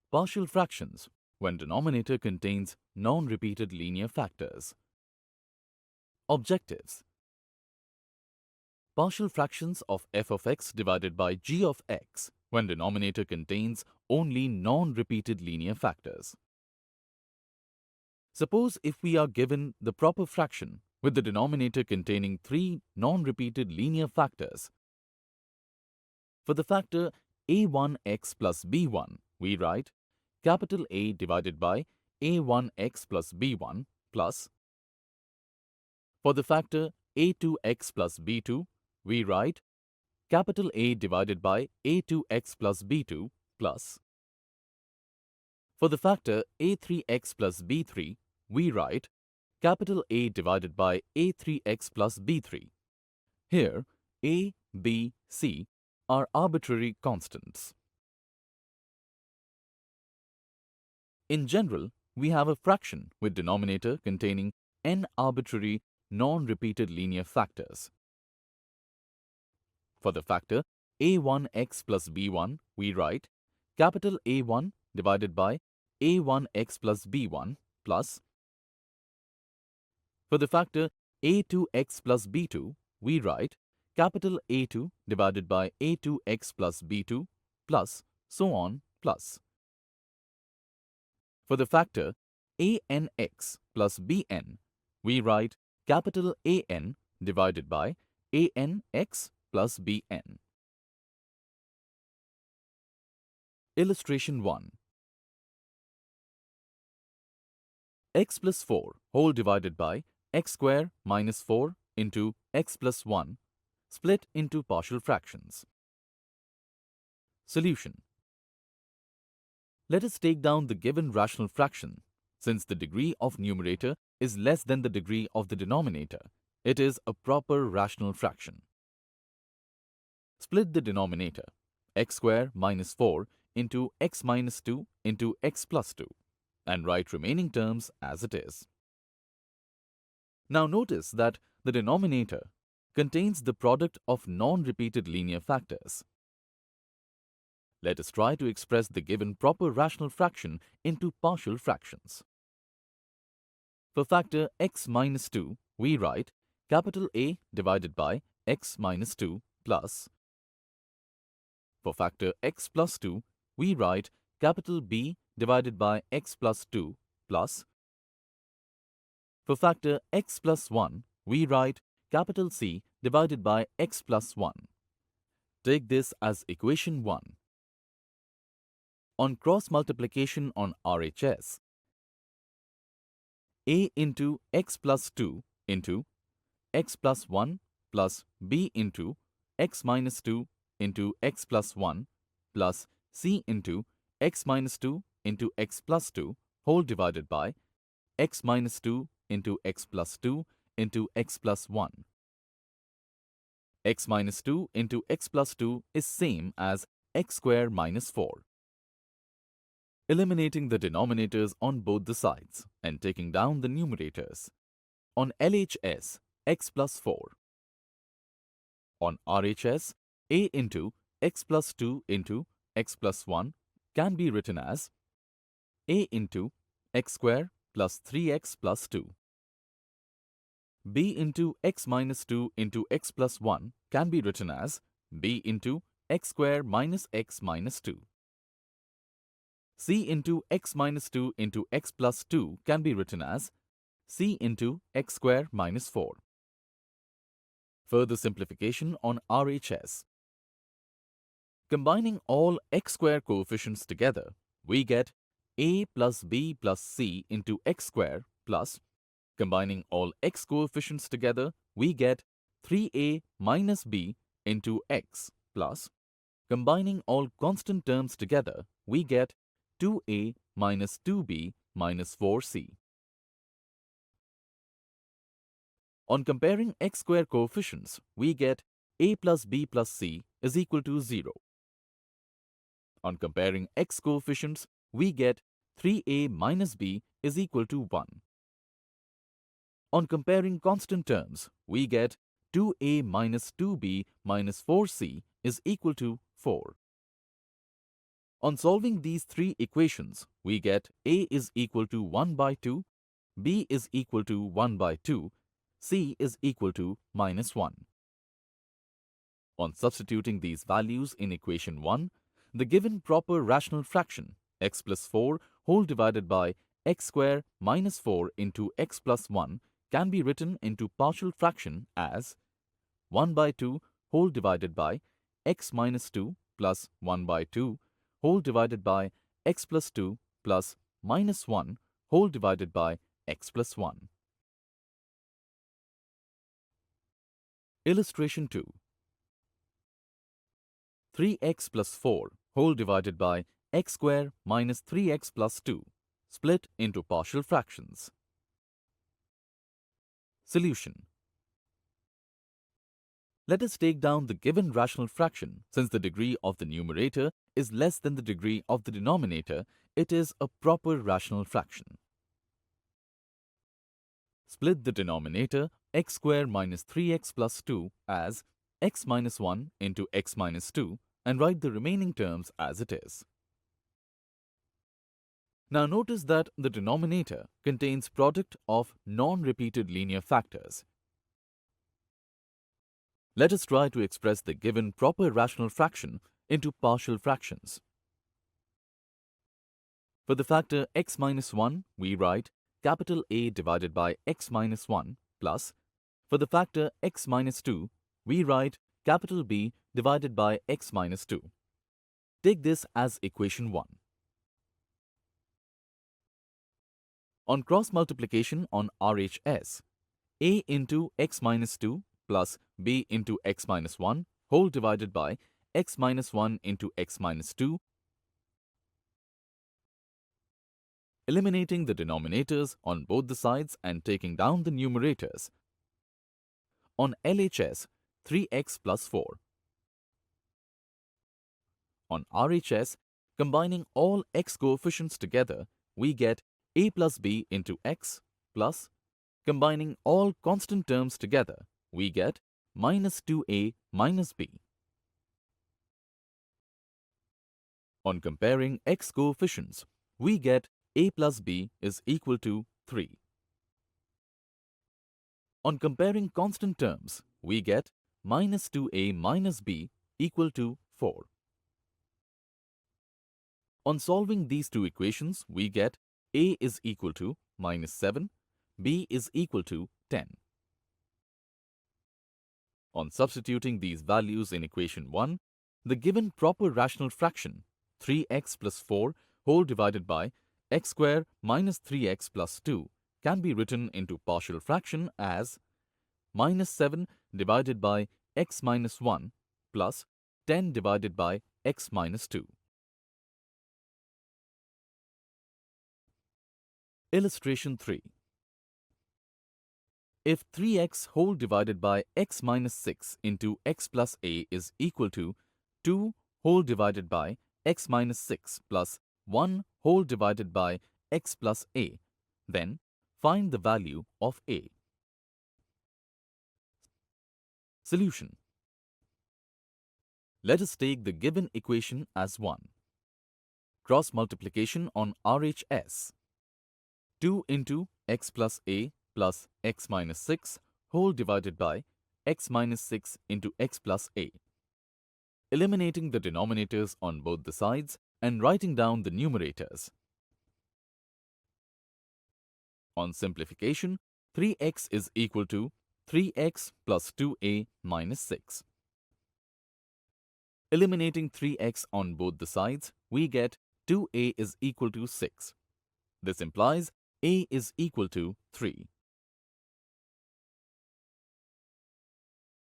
Partial fractions, when denominator contains non-repeated linear factors. Objectives. Partial fractions of f of x divided by g of x when denominator contains only non-repeated linear factors. Suppose if we are given the proper fraction with the denominator containing three non-repeated linear factors. For the factor a1x plus b1, we write capital A divided by a1x plus b1 plus. For the factor a2x plus b2, we write capital A divided by a2x plus b2 plus. For the factor a3x plus b3, we write capital A divided by a3x plus b3. Here, a, b, c are arbitrary constants. In general, we have a fraction with denominator containing n arbitrary non-repeated linear factors. For the factor a1x plus b1, we write capital A1 divided by a1x plus b1 plus. For the factor a2x plus b2, we write capital A2 divided by a2x plus b2 plus so on plus. For the factor anx plus bn, we write capital An divided by anx plus bn. Illustration 1. X plus 4 whole divided by x square minus 4 into x plus 1 split into partial fractions. Solution. Let us take down the given rational fraction. Since the degree of numerator is less than the degree of the denominator, it is a proper rational fraction. Split the denominator, x square minus 4 into x minus 2 into x plus 2, and write remaining terms as it is. Now notice that the denominator contains the product of non-repeated linear factors. Let us try to express the given proper rational fraction into partial fractions. For factor x minus 2, we write capital A divided by x minus 2 plus. For factor x plus 2, we write capital B divided by x plus 2 plus. For factor x plus 1, we write capital C divided by x plus 1. Take this as equation 1. On cross multiplication on RHS, A into x plus 2 into x plus 1 plus B into x minus 2 into x plus 1 plus C into x minus 2 into x plus 2 whole divided by x minus 2 into x plus 2 into x plus 1. X minus 2 into x plus 2 is same as x square minus 4. Eliminating the denominators on both the sides and taking down the numerators. On LHS, x plus 4. On RHS, A into x plus 2 into x plus 1 can be written as A into x square plus 3x plus 2. B into x minus 2 into x plus 1 can be written as B into x square minus x minus 2. C into x minus 2 into x plus 2 can be written as C into x square minus 4. Further simplification on RHS. Combining all x square coefficients together, we get a plus b plus c into x square plus, combining all x coefficients together, we get 3a minus b into x plus, combining all constant terms together, we get 2a minus 2b minus 4c. On comparing x square coefficients, we get a plus b plus c is equal to 0. On comparing x coefficients, we get 3a minus b is equal to 1. On comparing constant terms, we get 2a minus 2b minus 4c is equal to 4. On solving these three equations, we get a is equal to 1 by 2, b is equal to 1 by 2, c is equal to minus 1. On substituting these values in equation 1, the given proper rational fraction x plus 4 whole divided by x square minus 4 into x plus 1 can be written into partial fraction as 1 by 2 whole divided by x minus 2 plus 1 by 2 whole divided by x plus 2 plus minus 1 whole divided by x plus 1. Illustration 2. 3x plus 4 whole divided by x square minus 3x plus 2 split into partial fractions. Solution. Let us take down the given rational fraction. Since the degree of the numerator is less than the degree of the denominator, it is a proper rational fraction. Split the denominator x square minus 3x plus 2 as x minus 1 into x minus 2 and write the remaining terms as it is. Now notice that the denominator contains product of non-repeated linear factors. Let us try to express the given proper rational fraction into partial fractions. For the factor x minus 1, we write capital A divided by x minus 1 plus, for the factor x minus 2, we write capital B divided by x minus 2. Take this as equation 1. On cross multiplication on RHS, a into x minus 2 plus b into x minus 1 whole divided by x minus 1 into x minus 2, eliminating the denominators on both the sides and taking down the numerators. On LHS, 3x plus 4. On RHS, combining all x coefficients together, we get a plus b into x plus, combining all constant terms together, we get minus 2a minus b. On comparing x coefficients, we get a plus b is equal to 3. On comparing constant terms, we get minus 2a minus b equal to 4. On solving these two equations, we get a is equal to minus 7, b is equal to 10. On substituting these values in equation 1, the given proper rational fraction 3x plus 4 whole divided by x square minus 3x plus 2 can be written into partial fraction as minus 7 divided by x minus 1 plus 10 divided by x minus 2. Illustration 3. If 3x whole divided by x minus 6 into x plus a is equal to 2 whole divided by x minus 6 plus 1 whole divided by x plus a, then find the value of a. Solution. Let us take the given equation as 1. Cross multiplication on RHS. 2 into x plus a plus x minus 6 whole divided by x minus 6 into x plus a. Eliminating the denominators on both the sides and writing down the numerators. On simplification, 3x is equal to 3x plus 2a minus 6. Eliminating 3x on both the sides, we get 2a is equal to 6. This implies a is equal to 3.